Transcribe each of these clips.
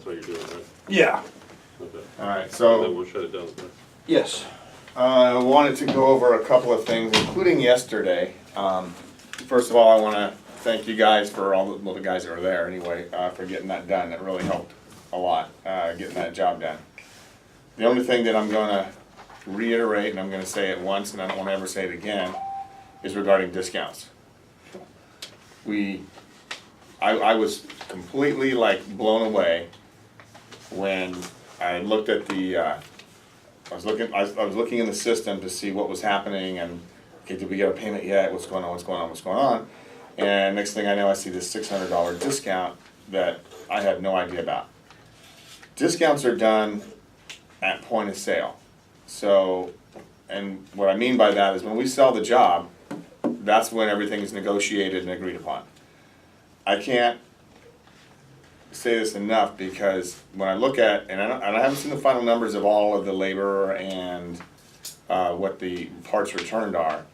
That's what you're doing, right? Yeah. Okay. Alright, And then so we'll shut it down. Yes. I wanted to go over a couple of things, including yesterday. First of all, I want to thank you guys for all the guys that were there anyway, for getting that done. That really helped a lot, getting that job done. The only thing that I'm going to reiterate, and I'm going to say it once, and I don't want to ever say it again, is regarding discounts. I was completely like blown away when I looked at the, I was looking in the system to see what was happening and, okay, did we get a payment yet? What's going on? And next thing I know, I see this $600 discount that I had no idea about. Discounts are done at point of sale. So, and what I mean by that is when we sell the job, that's when everything is negotiated and agreed upon. I can't say this enough because when I look at, and I haven't seen the final numbers of all of the labor and what the parts returned are,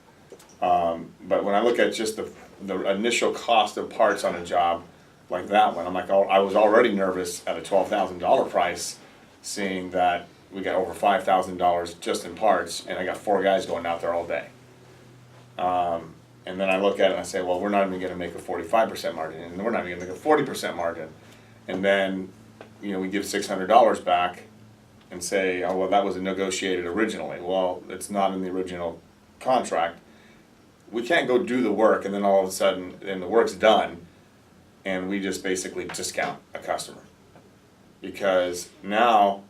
but when I look at just the initial cost of parts on a job like that one, I'm like, oh, I was already nervous at a $12,000 price, seeing that we got over $5,000 just in parts, and I got 4 guys going out there all day. And then I look at it and I say, well, we're not even going to make a 45% margin, and we're not even going to make a 40% margin. And then, you know, we give $600 back and say, oh, well, that was negotiated originally. Well, it's not in the original contract. We can't go do the work and then all of a sudden, and the work's done, and we just basically discount a customer. Because now,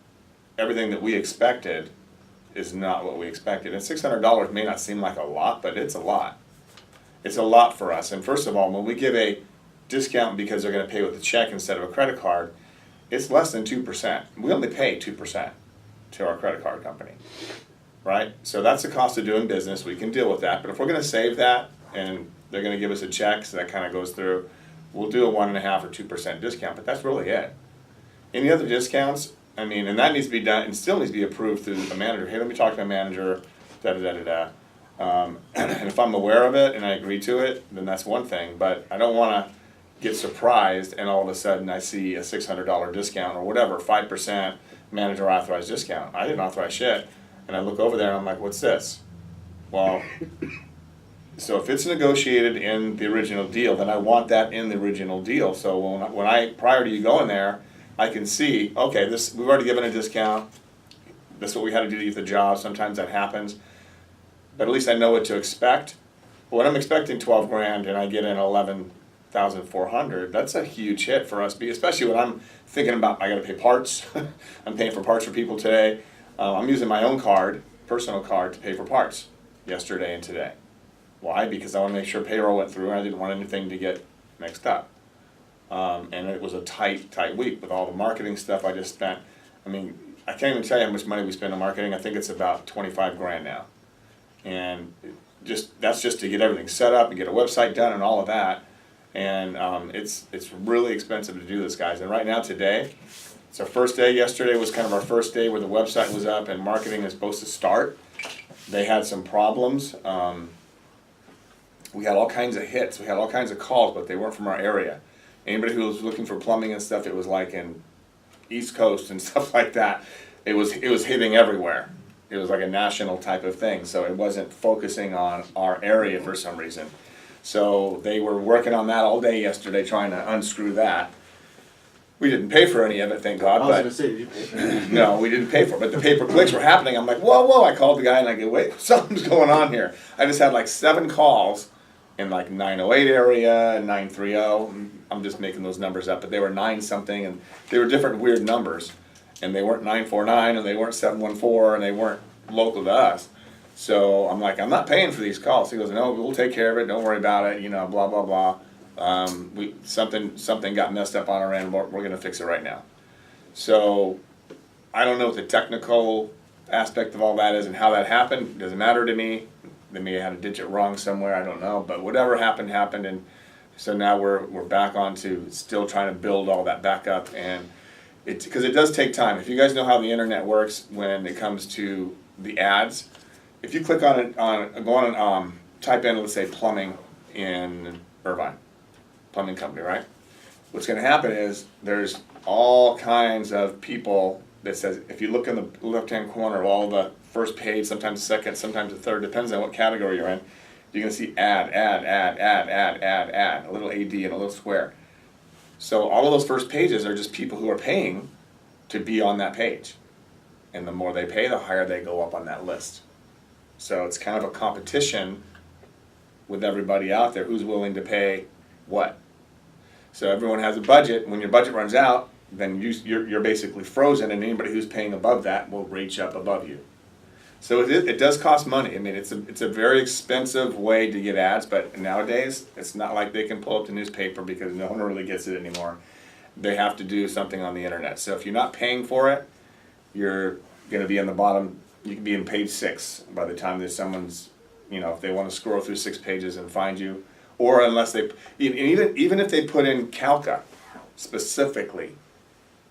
everything that we expected is not what we expected. And $600 may not seem like a lot, but it's a lot. It's a lot for us. And first of all, when we give a discount because they're going to pay with a check instead of a credit card, it's less than 2%. We only pay 2% to our credit card company, right? So that's the cost of doing business. We can deal with that. But if we're going to save that and they're going to give us a check, so that kind of goes through, we'll do a 1.5% or 2% discount. But that's really it. Any other discounts? I mean, and that needs to be done, and still needs to be approved through the manager. Hey, let me talk to my manager, da-da-da-da-da. And if I'm aware of it and I agree to it, then that's one thing. But I don't want to get surprised and all of a sudden I see a $600 discount or whatever, 5% manager authorized discount. I didn't authorize shit. And I look over there and I'm like, what's this? Well, so if it's negotiated in the original deal, then I want that in the original deal. So when I prior to you going there, I can see, okay, this we've already given a discount. This is what we had to do to get the job. Sometimes that happens. But at least I know what to expect. But when I'm expecting 12 grand and I get in 11,400, that's a huge hit for us, especially when I'm thinking about I got to pay parts. I'm paying for parts for people today. I'm using my own card, personal card, to pay for parts yesterday and today. Why? Because I want to make sure payroll went through and I didn't want anything to get mixed up. And it was a tight week with all the marketing stuff I just spent. I mean, I can't even tell you how much money we spend on marketing. I think it's about 25 grand now. And that's just to get everything set up and get a website done and all of that. And it's really expensive to do this, guys. And right now, today, it's our first day. Yesterday was kind of our first day where the website was up and marketing is supposed to start. They had some problems. We had all kinds of hits. We had all kinds of calls, but they weren't from our area. Anybody who was looking for plumbing and stuff, it was like in East Coast and stuff like that. It was hitting everywhere. It was like a national type of thing, so it wasn't focusing on our area for some reason. So they were working on that all day yesterday, trying to unscrew that. We didn't pay for any of it, thank God. I was going to say, did you pay for it? No, we didn't pay for it, but the pay-per-clicks were happening. I'm like, whoa. I called the guy and I go, wait, something's going on here. I just had like 7 calls in like 908 area and 930. I'm just making those numbers up, but they were 9 something, and they were different weird numbers. And they weren't 949, and they weren't 714, and they weren't local to us. So I'm like, I'm not paying for these calls. He goes, no, we'll take care of it. Don't worry about it. You know, blah blah blah. Something got messed up on our end. We're going to fix it right now. So I don't know what the technical aspect of all that is and how that happened. It doesn't matter to me. They may have had a digit wrong somewhere. I don't know. But whatever happened, and so now we're back on to still trying to build all that back up. And because it does take time. If you guys know how the internet works when it comes to the ads, if you click on it, go on, type in, let's say, plumbing in Irvine, plumbing company, right? What's going to happen is there's all kinds of people that says, if you look in the left-hand corner of all the first page, sometimes the second, sometimes the third, depends on what category you're in, you're going to see ad, a little AD and a little square. So all of those first pages are just people who are paying to be on that page. And the more they pay, the higher they go up on that list. So it's kind of a competition with everybody out there who's willing to pay what. So everyone has a budget. When your budget runs out, then you're basically frozen, and anybody who's paying above that will reach up above you. So it does cost money. I mean, it's a very expensive way to get ads, but nowadays it's not like they can pull up the newspaper because no one really gets it anymore. They have to do something on the internet. So if you're not paying for it, you're going to be in the bottom. You can be in page 6 by the time that someone's, if they want to scroll through 6 pages and find you, or unless they, even if they put in Kalka specifically.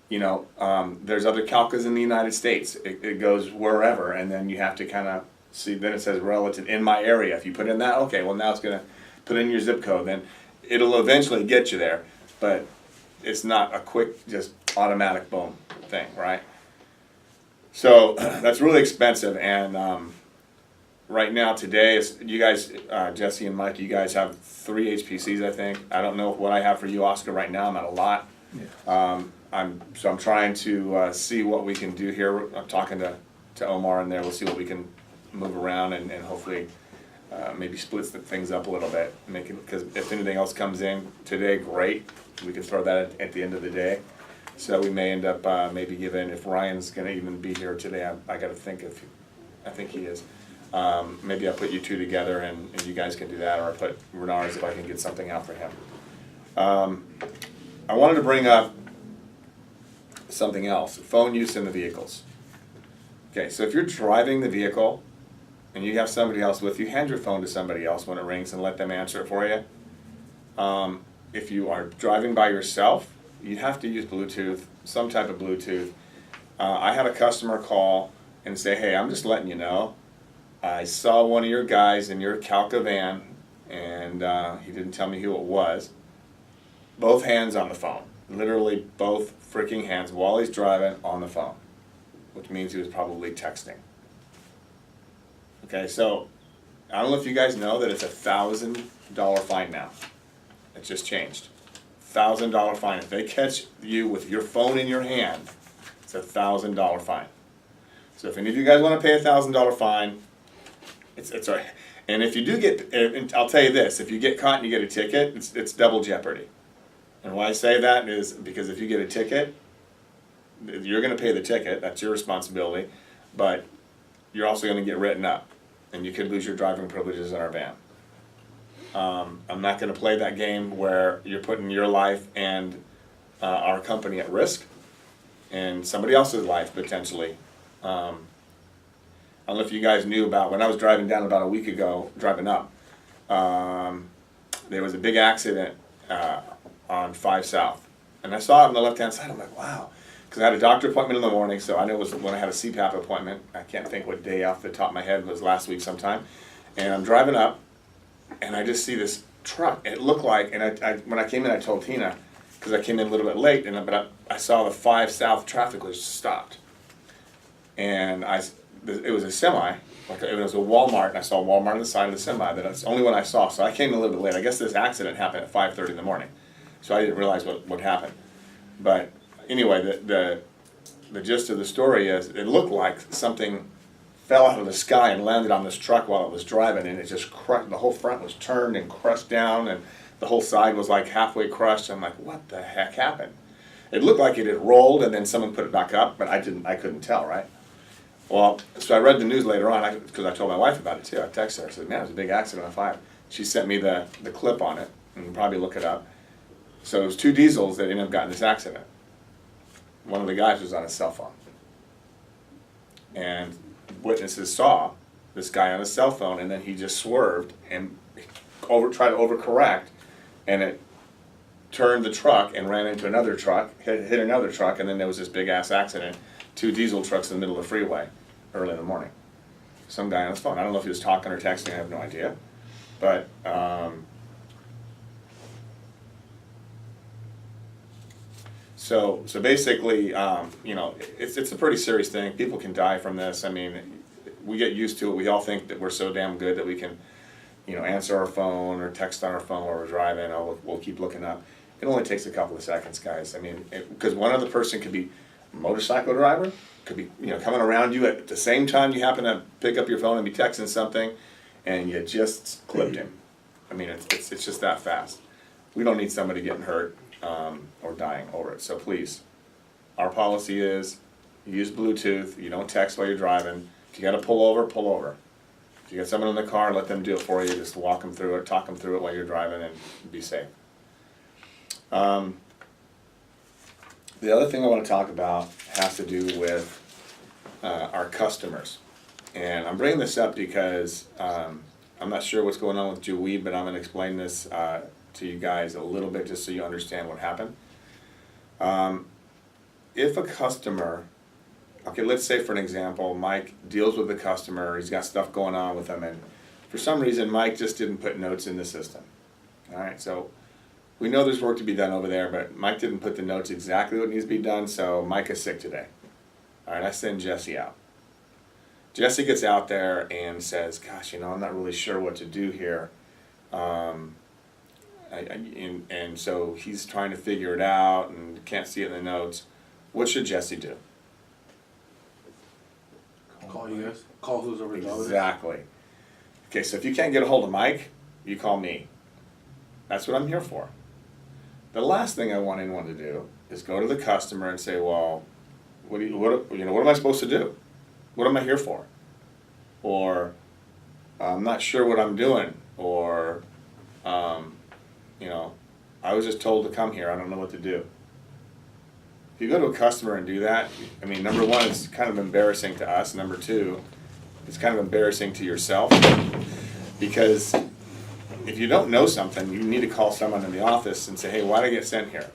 There's other Kalkas in the United States. It goes wherever, and then you have to kind of see, then it says relative in my area. If you put in that, okay, well now it's going to put in your zip code, then it'll eventually get you there, but it's not a quick, just automatic boom thing, right? So that's really expensive, and right now, today, you guys, Jesse and Mike, you guys have 3 HPCs, I think. I don't know what I have for you, Oscar, right now. I'm at a lot. Yeah. I'm trying to see what we can do here. I'm talking to Omar in there. We'll see what we can move around and hopefully maybe split things up a little bit. Because if anything else comes in today, great. We can throw that at the end of the day. So we may end up maybe giving, if Ryan's going to even be here today, I got to think if, I think he is. Maybe I'll put you two together and you guys can do that, or I'll put Renard's if I can get something out for him. I wanted to bring up something else, phone use in the vehicles. Okay, so if you're driving the vehicle and you have somebody else with you, hand your phone to somebody else when it rings and let them answer it for you. If you are driving by yourself, you have to use Bluetooth, some type of Bluetooth. I had a customer call and say, hey, I'm just letting you know, I saw one of your guys in your Kalka van, and he didn't tell me who it was. Both hands on the phone. Literally both freaking hands while he's driving on the phone, which means he was probably texting. Okay, so I don't know if you guys know that it's a $1,000 fine now. It just changed. $1,000 fine. If they catch you with your phone in your hand, it's a $1,000 fine. So if any of you guys want to pay a $1,000 fine, it's all right. And if you do get, and I'll tell you this, if you get caught and you get a ticket, it's double jeopardy. And why I say that is because if you get a ticket, you're going to pay the ticket, that's your responsibility, but you're also going to get written up, and you could lose your driving privileges in our van. I'm not going to play that game where you're putting your life and our company at risk, and somebody else's life potentially. I don't know if you guys knew about, when I was driving down about a week ago, driving up, there was a big accident on 5 South. And I saw it on the left-hand side. I'm like, wow. Because I had a doctor appointment in the morning, so I knew it was when I had a CPAP appointment. I can't think what day off the top of my head, it was last week sometime. And I'm driving up, and I just see this truck. It looked like, and when I came in, I told Tina, because I came in a little bit late, but I saw the 5 South traffic was stopped. And it was a semi, like it was a Walmart, and I saw Walmart on the side of the semi. That's the only one I saw, so I came a little bit late. I guess this accident happened at 5:30 in the morning, so I didn't realize what happened. But anyway, the gist of the story is it looked like something fell out of the sky and landed on this truck while it was driving, and it just crushed. The whole front was turned and crushed down, and the whole side was like halfway crushed. I'm like, what the heck happened? It looked like it had rolled, and then someone put it back up, but I couldn't tell, right? Well, so I read the news later on, because I told my wife about it too. I texted her, I said, man, it was a big accident on 5. She sent me the clip on it, and you can probably look it up. So it was 2 diesels that ended up getting this accident. One of the guys was on his cell phone. And witnesses saw this guy on his cell phone, and then he just swerved and tried to overcorrect, and it turned the truck and ran into another truck, hit another truck, and then there was this big-ass accident. 2 diesel trucks in the middle of the freeway early in the morning. Some guy on his phone. I don't know if he was talking or texting, I have no idea. But So basically, you know, it's a pretty serious thing. People can die from this. I mean, we get used to it. We all think that we're so damn good that we can, you know, answer our phone or text on our phone while we're driving. Oh, we'll keep looking up. It only takes a couple of seconds, guys. I mean, because one other person could be a motorcycle driver, could be, you know, coming around you at the same time you happen to pick up your phone and be texting something, and you just clipped him. I mean, it's just that fast. We don't need somebody getting hurt or dying over it. So please, our policy is you use Bluetooth. You don't text while you're driving. If you got to pull over, pull over. If you got someone in the car, let them do it for you. Just walk them through it, talk them through it while you're driving, and be safe. The other thing I want to talk about has to do with our customers. And I'm bringing this up because I'm not sure what's going on with Jewweed, but I'm going to explain this to you guys a little bit just so you understand what happened. If a customer, okay, let's say for an example, Mike deals with a customer, he's got stuff going on with him, and for some reason Mike just didn't put notes in the system. All right, so we know there's work to be done over there, but Mike didn't put the notes exactly what needs to be done, so Mike is sick today. All right, I send Jesse out. Jesse gets out there and says, gosh, you know, I'm not really sure what to do here. And so he's trying to figure it out and can't see it in the notes. What should Jesse do? Call you guys. Call who's over the job. Exactly. Okay, so if you can't get a hold of Mike, you call me. That's what I'm here for. The last thing I want anyone to do is go to the customer and say, well, what am I supposed to do? What am I here for? Or I'm not sure what I'm doing. Or you know, I was just told to come here. I don't know what to do. If you go to a customer and do that, I mean, number one, it's kind of embarrassing to us. Number two, it's kind of embarrassing to yourself, because if you don't know something, you need to call someone in the office and say, hey, why did I get sent here?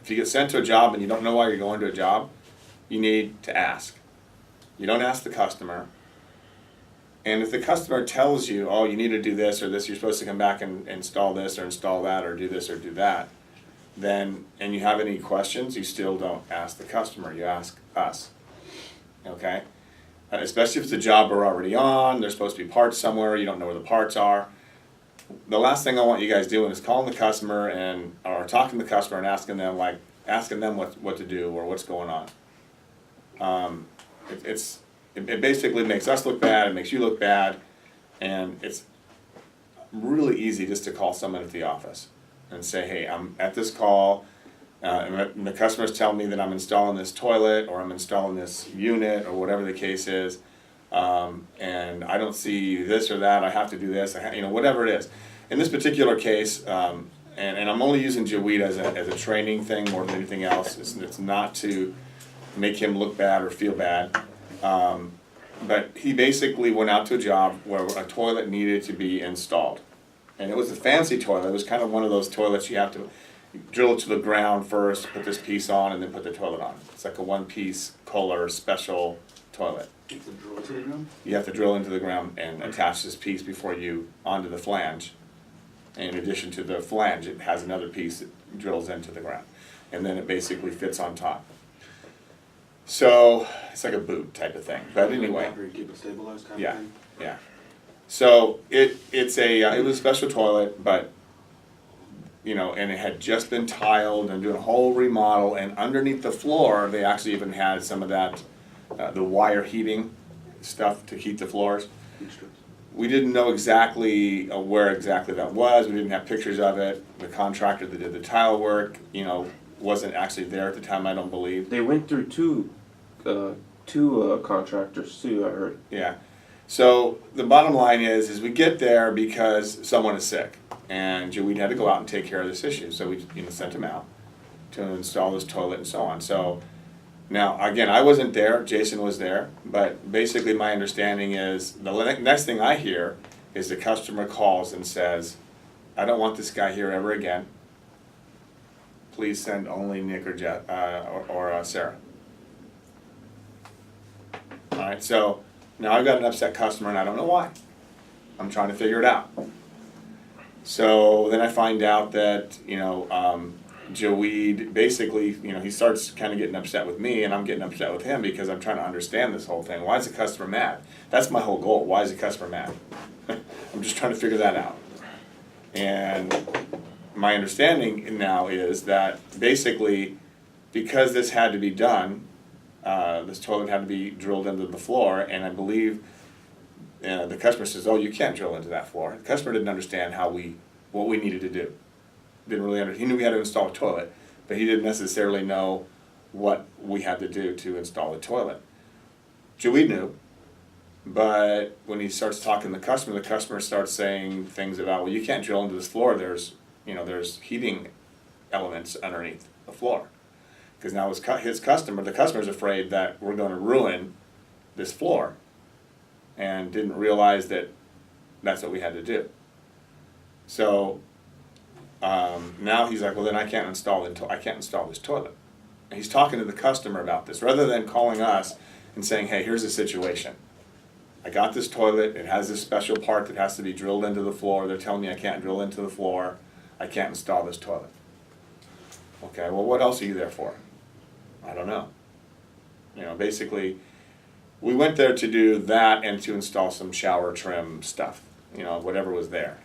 If you get sent to a job and you don't know why you're going to a job, you need to ask. You don't ask the customer. And if the customer tells you, oh, you need to do this or this, you're supposed to come back and install this or install that or do this or do that, then, and you have any questions, you still don't ask the customer, you ask us. Okay? Especially if it's a job we're already on, there's supposed to be parts somewhere, you don't know where the parts are. The last thing I want you guys doing is calling the customer or talking to the customer and asking them what to do or what's going on. It basically makes us look bad, it makes you look bad, and it's really easy just to call someone at the office and say, hey, I'm at this call, and the customer's telling me that I'm installing this toilet or I'm installing this unit or whatever the case is, and I don't see this or that, I have to do this, whatever it is. In this particular case, and I'm only using Jewweed as a training thing more than anything else, it's not to make him look bad or feel bad. But he basically went out to a job where a toilet needed to be installed. And it was a fancy toilet. It was kind of one of those toilets you have to drill it to the ground first, put this piece on, and then put the toilet on. It's like a one-piece Kohler special toilet. You have to drill into the ground? You have to drill into the ground and attach this piece before you onto the flange. In addition to the flange, it has another piece that drills into the ground. And then it basically fits on top. So it's like a boot type of thing, but anyway. Keep it stabilized kind Yeah, of thing? yeah. So it was a special toilet, but and it had just been tiled and doing a whole remodel, and underneath the floor they actually even had some of that the wire heating stuff to heat the floors. We didn't know exactly where exactly that was. We didn't have pictures of it. The contractor that did the tile work, wasn't actually there at the time, I don't believe. They went through two contractors too, I heard. Yeah. So the bottom line is we get there because someone is sick, and we had to go out and take care of this issue. So we sent him out to install this toilet and so on. So now again, I wasn't there. Jason was there, but basically my understanding is the next thing I hear is the customer calls and says, "I don't want this guy here ever again. Please send only Nick or Sarah." All right, so now I've got an upset customer and I don't know why. I'm trying to figure it out. So then I find out that Joeed basically, he starts kind of getting upset with me, and I'm getting upset with him because I'm trying to understand this whole thing. Why is the customer mad? That's my whole goal. Why is the customer mad? I'm just trying to figure that out. And my understanding now is that basically, because this had to be done, this toilet had to be drilled into the floor, and I believe the customer says, "Oh, you can't drill into that floor." The customer didn't understand what we needed to do. Didn't really understand. He knew we had to install a toilet, but he didn't necessarily know what we had to do to install the toilet. Joey knew, but when he starts talking to the customer starts saying things about, "Well, you can't drill into this floor. There's heating elements underneath the floor." Because now the customer's afraid that we're going to ruin this floor, and didn't realize that that's what we had to do. So now he's like, "Well, then I can't install this toilet." And he's talking to the customer about this rather than calling us and saying, "Hey, here's the situation. I got this toilet. It has this special part that has to be drilled into the floor. They're telling me I can't drill into the floor. I can't install this toilet." Okay, well, what else are you there for? I don't know. Basically, we went there to do that and to install some shower trim stuff, whatever was there.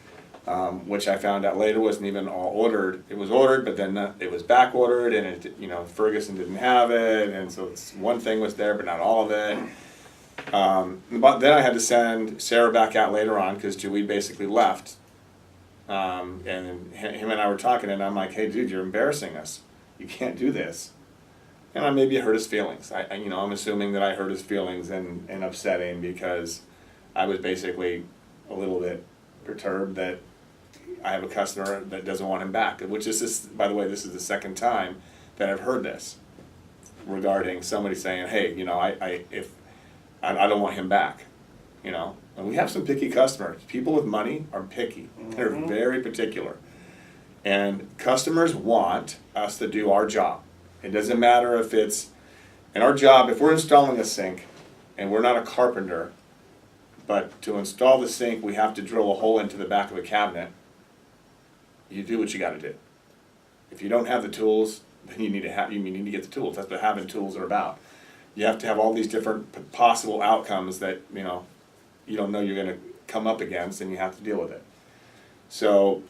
Which I found out later wasn't even all ordered. It was ordered, but then it was back ordered, and Ferguson didn't have it, and so one thing was there, but not all of it. But then I had to send Sarah back out later on because Joey basically left. And him and I were talking, and I'm like, "Hey, dude, you're embarrassing us. You can't do this." And maybe I hurt his feelings. I'm assuming that I hurt his feelings and upset him because I was basically a little bit perturbed that I have a customer that doesn't want him back. Which is this, by the way, this is the second time that I've heard this regarding somebody saying, "Hey, I don't want him back." And we have some picky customers. People with money are picky. They're very particular. And customers want us to do our job. It doesn't matter if it's, and our job, if we're installing a sink, and we're not a carpenter, but to install the sink, we have to drill a hole into the back of a cabinet, you do what you gotta do. If you don't have the tools, then you need to get the tools. That's what having tools are about. You have to have all these different possible outcomes that, you don't know you're gonna come up against, and you have to deal with it. So,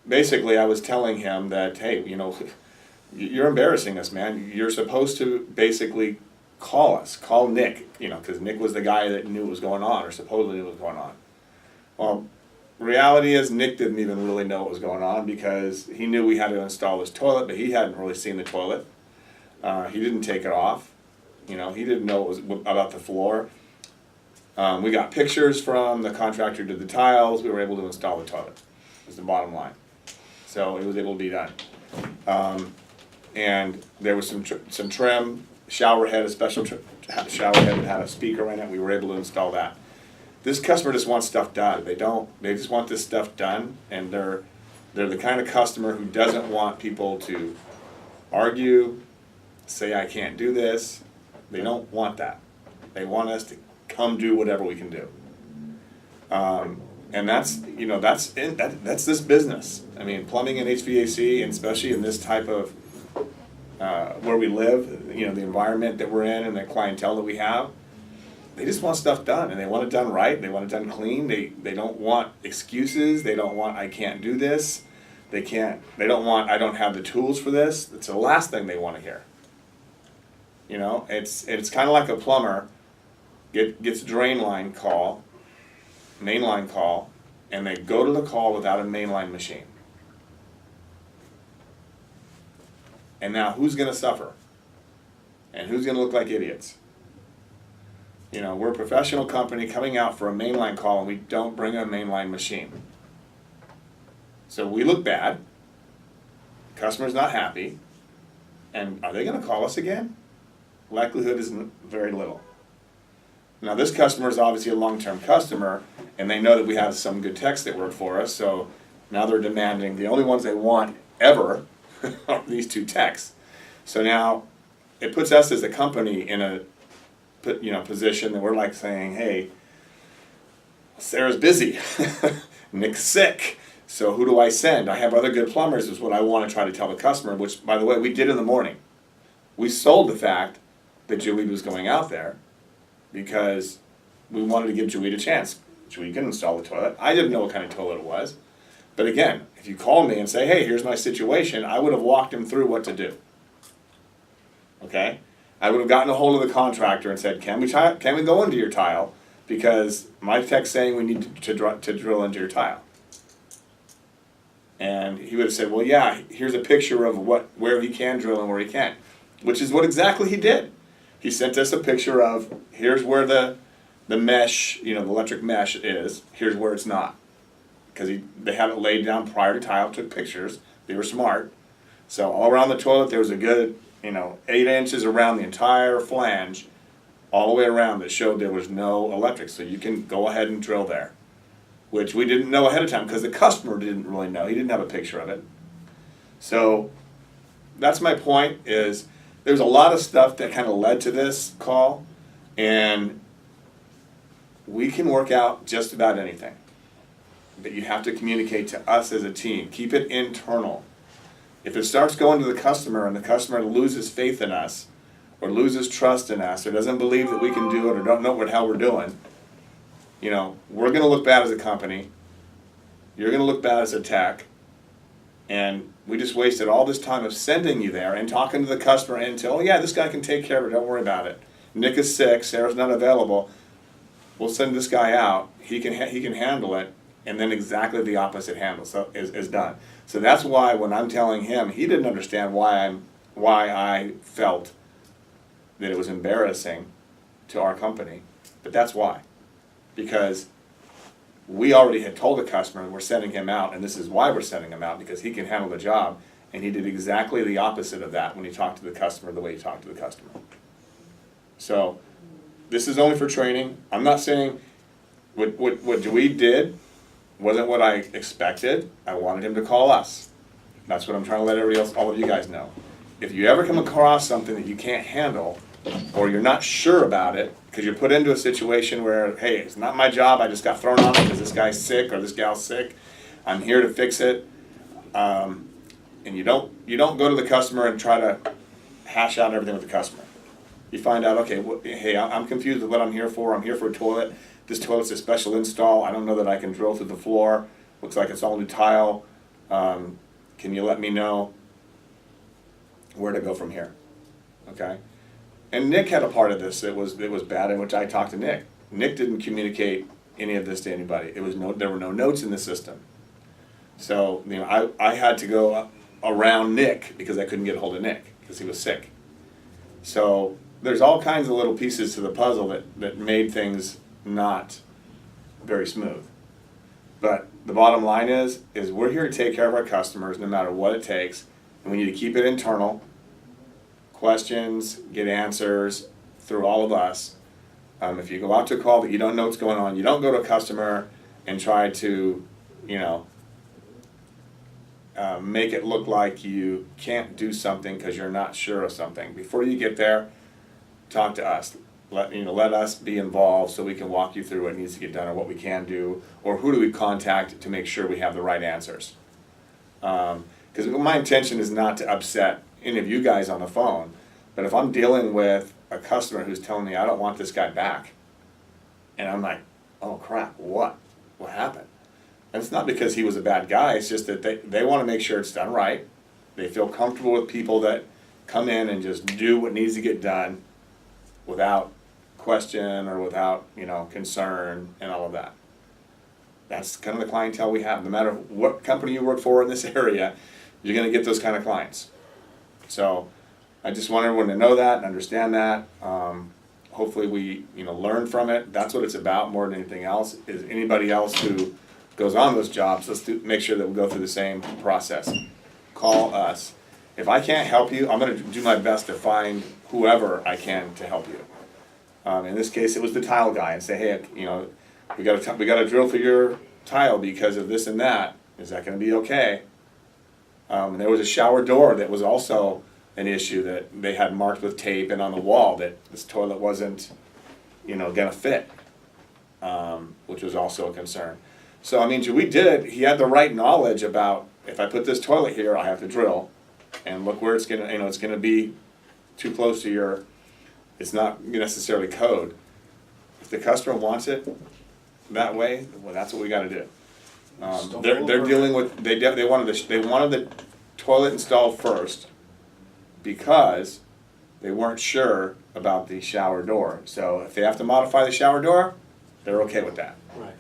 basically, I was telling him that, "Hey, you're embarrassing us, man. You're supposed to basically call Nick, because Nick was the guy that knew what was going on, or supposedly knew what was going on." Well, reality is Nick didn't even really know what was going on because he knew we had to install this toilet, but he hadn't really seen the toilet. He didn't take it off. He didn't know what was about the floor. We got pictures from the contractor who did the tiles. We were able to install the toilet. Was the bottom line. So it was able to be done. And there was some trim, shower head, a special shower head that had a speaker in it. We were able to install that. This customer just wants stuff done. They just want this stuff done, and they're the kind of customer who doesn't want people to argue, say I can't do this. They don't want that. They want us to come do whatever we can do. And that's this business. I mean, plumbing and HVAC, and especially in this type of where we live, the environment that we're in and the clientele that we have, they just want stuff done, and they want it done right. They want it done clean. They don't want excuses. They don't want I can't do this. They don't want I don't have the tools for this. It's the last thing they want to hear. It's kind of like a plumber gets a main line call, and they go to the call without a mainline machine. And now who's going to suffer? And who's going to look like idiots? We're a professional company coming out for a mainline call, and we don't bring a mainline machine. So we look bad. Customer's not happy. And are they going to call us again? Likelihood is very little. Now this customer is obviously a long-term customer, and they know that we have some good techs that work for us, so now they're demanding, the only ones they want ever are these two techs. So now it puts us as a company in a position that we're like saying, "Hey, Sarah's busy, Nick's sick, So who do I send? I have other good plumbers is what I want to try to tell the customer, which, by the way, we did in the morning. We sold the fact that Julie was going out there because we wanted to give Julie a chance. Julie can install the toilet. I didn't know what kind of toilet it was. But again, if you call me and say, hey, here's my situation, I would have walked him through what to do. Okay? I would have gotten a hold of the contractor and said, can we go into your tile? Because my tech's saying we need to drill into your tile. And he would have said, well, yeah, here's a picture of where he can drill and where he can't. Which is what exactly he did. He sent us a picture of, here's where the mesh, the electric mesh is, here's where it's not. Because they had it laid down prior to tile, took pictures, they were smart. So all around the toilet there was a good, 8 inches around the entire flange, all the way around that showed there was no electric. So you can go ahead and drill there. Which we didn't know ahead of time because the customer didn't really know. He didn't have a picture of it. So that's my point is there's a lot of stuff that kind of led to this call, and we can work out just about anything. But you have to communicate to us as a team. Keep it internal. If it starts going to the customer and the customer loses faith in us or loses trust in us or doesn't believe that we can do it or don't know what hell we're doing, we're going to look bad as a company. You're going to look bad as a tech. And we just wasted all this time of sending you there and talking to the customer and until, oh yeah, this guy can take care of it, don't worry about it. Nick is sick, Sarah's not available. We'll send this guy out. He can handle it. And then exactly the opposite is done. So that's why when I'm telling him, he didn't understand why I felt that it was embarrassing to our company. But that's why. Because we already had told the customer we're sending him out, and this is why we're sending him out, because he can handle the job. And he did exactly the opposite of that when he talked to the customer the way he talked to the customer. So this is only for training. I'm not saying what Dewey did wasn't what I expected. I wanted him to call us. That's what I'm trying to let everybody else, all of you guys know. If you ever come across something that you can't handle, or you're not sure about it, because you're put into a situation where, hey, it's not my job, I just got thrown on it because this guy's sick or this gal's sick, I'm here to fix it, and you don't go to the customer and try to hash out everything with the customer. You find out, okay, hey, I'm confused with what I'm here for. I'm here for a toilet. This toilet's a special install. I don't know that I can drill through the floor. Looks like it's all new tile. Can you let me know where to go from here? Okay. And Nick had a part of this. It was bad, in which I talked to Nick. Nick didn't communicate any of this to anybody. There were no notes in the system. So I had to go around Nick because I couldn't get a hold of Nick because he was sick. So there's all kinds of little pieces to the puzzle that made things not very smooth. But the bottom line is we're here to take care of our customers no matter what it takes, and we need to keep it internal. Questions, get answers through all of us. If you go out to a call that you don't know what's going on, you don't go to a customer and try to, make it look like you can't do something because you're not sure of something. Before you get there, talk to us. Let us be involved so we can walk you through what needs to get done or what we can do, or who do we contact to make sure we have the right answers. Because my intention is not to upset any of you guys on the phone, but if I'm dealing with a customer who's telling me I don't want this guy back, and I'm like, oh crap, what happened? And it's not because he was a bad guy, it's just that they want to make sure it's done right. They feel comfortable with people that come in and just do what needs to get done without question or without concern and all of that. That's kind of the clientele we have. No matter what company you work for in this area, you're going to get those kind of clients. So I just want everyone to know that and understand that. Hopefully we learn from it. That's what it's about more than anything else. Is anybody else who goes on those jobs, let's make sure that we go through the same process. Call us. If I can't help you, I'm going to do my best to find whoever I can to help you. In this case, it was the tile guy, and say, hey, we got to drill through your tile because of this and that. Is that going to be okay? And there was a shower door that was also an issue that they had marked with tape and on the wall that this toilet wasn't, going to fit, which was also a concern. So, I mean, he had the right knowledge about, if I put this toilet here, I have to drill, and look where it's gonna, it's gonna be too close to it's not necessarily code. If the customer wants it that way, well, that's what we gotta do. They're dealing with, they wanted the toilet installed first, because they weren't sure about the shower door. So if they have to modify the shower door, they're okay with that. Right.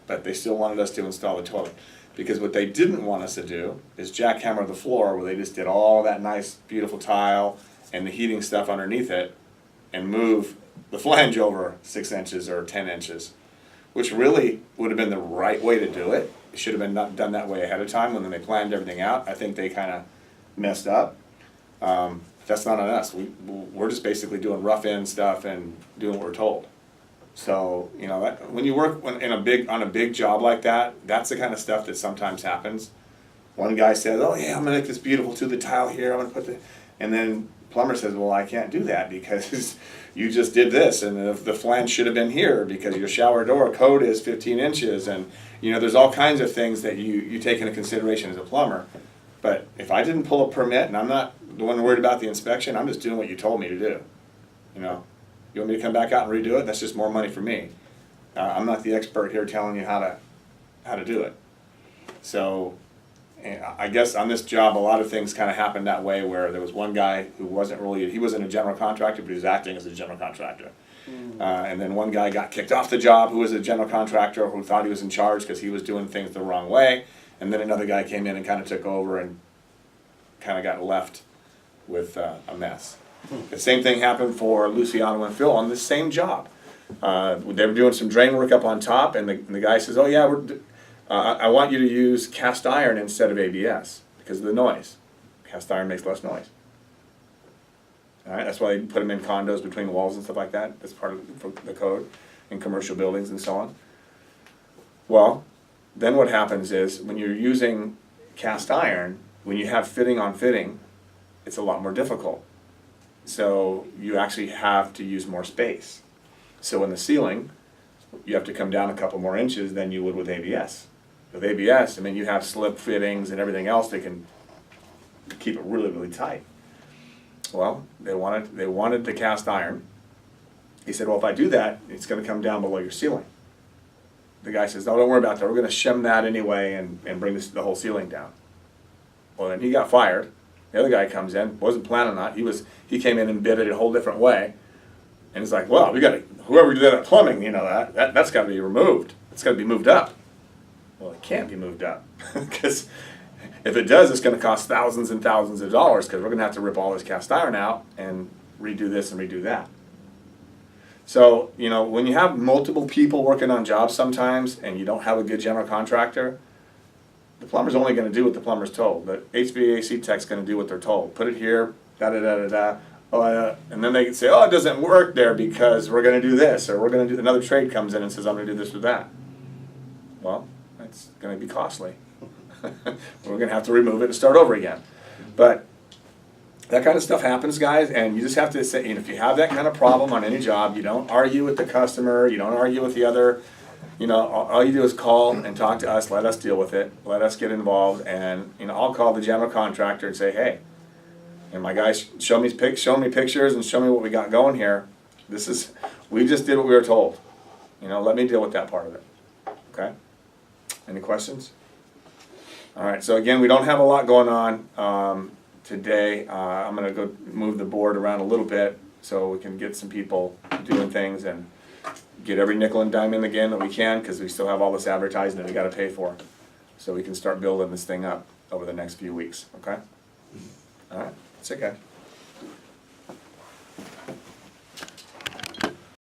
But they still wanted us to install the toilet. Because what they didn't want us to do is jackhammer the floor, where they just did all that nice, beautiful tile and the heating stuff underneath it, and move the flange over 6 inches or 10 inches, which really would have been the right way to do it. It should have been done that way ahead of time when they planned everything out. I think they kind of messed up. That's not on us. We're just basically doing rough end stuff and doing what we're told. So, when you work on a big job like that, that's the kind of stuff that sometimes happens. One guy says, "Oh yeah, I'm gonna make this beautiful to the tile here. I'm gonna put and then plumber says, "Well, I can't do that because you just did this, and the flange should have been here because your shower door code is 15 inches." And there's all kinds of things that you take into consideration as a plumber. But if I didn't pull a permit, and I'm not the one worried about the inspection, I'm just doing what you told me to do. You want me to come back out and redo it? That's just more money for me. I'm not the expert here telling you how to do it. So, I guess on this job, a lot of things kind of happened that way, where there was one guy who wasn't a general contractor, but he was acting as a general contractor. And then one guy got kicked off the job who was a general contractor, who thought he was in charge because he was doing things the wrong way. And then another guy came in and kind of took over and kind of got left with a mess. The same thing happened for Luciano and Phil on this same job. They were doing some drain work up on top, and the guy says, "Oh yeah, I want you to use cast iron instead of ABS because of the noise. Cast iron makes less noise." All right, that's why they put them in condos between walls and stuff like that. That's part of the code in commercial buildings and so on. Well, then what happens is when you're using cast iron, when you have fitting on fitting, it's a lot more difficult. So you actually have to use more space. So in the ceiling, you have to come down a couple more inches than you would with ABS. With ABS, you have slip fittings and everything else that can keep it really, really tight. Well, they wanted the cast iron. He said, "Well, if I do that, it's going to come down below your ceiling." The guy says, "No, don't worry about that. We're going to shim that anyway and bring the whole ceiling down." Well, then he got fired. The other guy comes in, wasn't planning on that. He came in and bid it a whole different way. And he's like, "Well, whoever did that at plumbing, that's got to be removed. It's got to be moved up." Well, it can't be moved up because if it does, it's going to cost thousands and thousands of dollars because we're going to have to rip all this cast iron out and redo this and redo that. So, when you have multiple people working on jobs sometimes and you don't have a good general contractor, the plumber's only going to do what the plumber's told. The HVAC tech's going to do what they're told. Put it here, da-da-da-da-da. And then they can say, "Oh, it doesn't work there because we're going to do this," or "We're going to do," another trade comes in and says, "I'm going to do this or that." Well, it's going to be costly. We're going to have to remove it and start over again. But that kind of stuff happens, guys, and you just have to say, if you have that kind of problem on any job, you don't argue with the customer, you don't argue with the other, all you do is call and talk to us, let us deal with it, let us get involved, and, I'll call the general contractor and say, "Hey, and my guys show me pictures and show me what we got going here. We just did what we were told. Let me deal with that part of it." Okay? Any questions? All right, so again, we don't have a lot going on today. I'm going to go move the board around a little bit so we can get some people doing things and get every nickel and dime in again that we can, because we still have all this advertising that we got to pay for. So we can start building this thing up over the next few weeks, okay? All right, that's it, guys.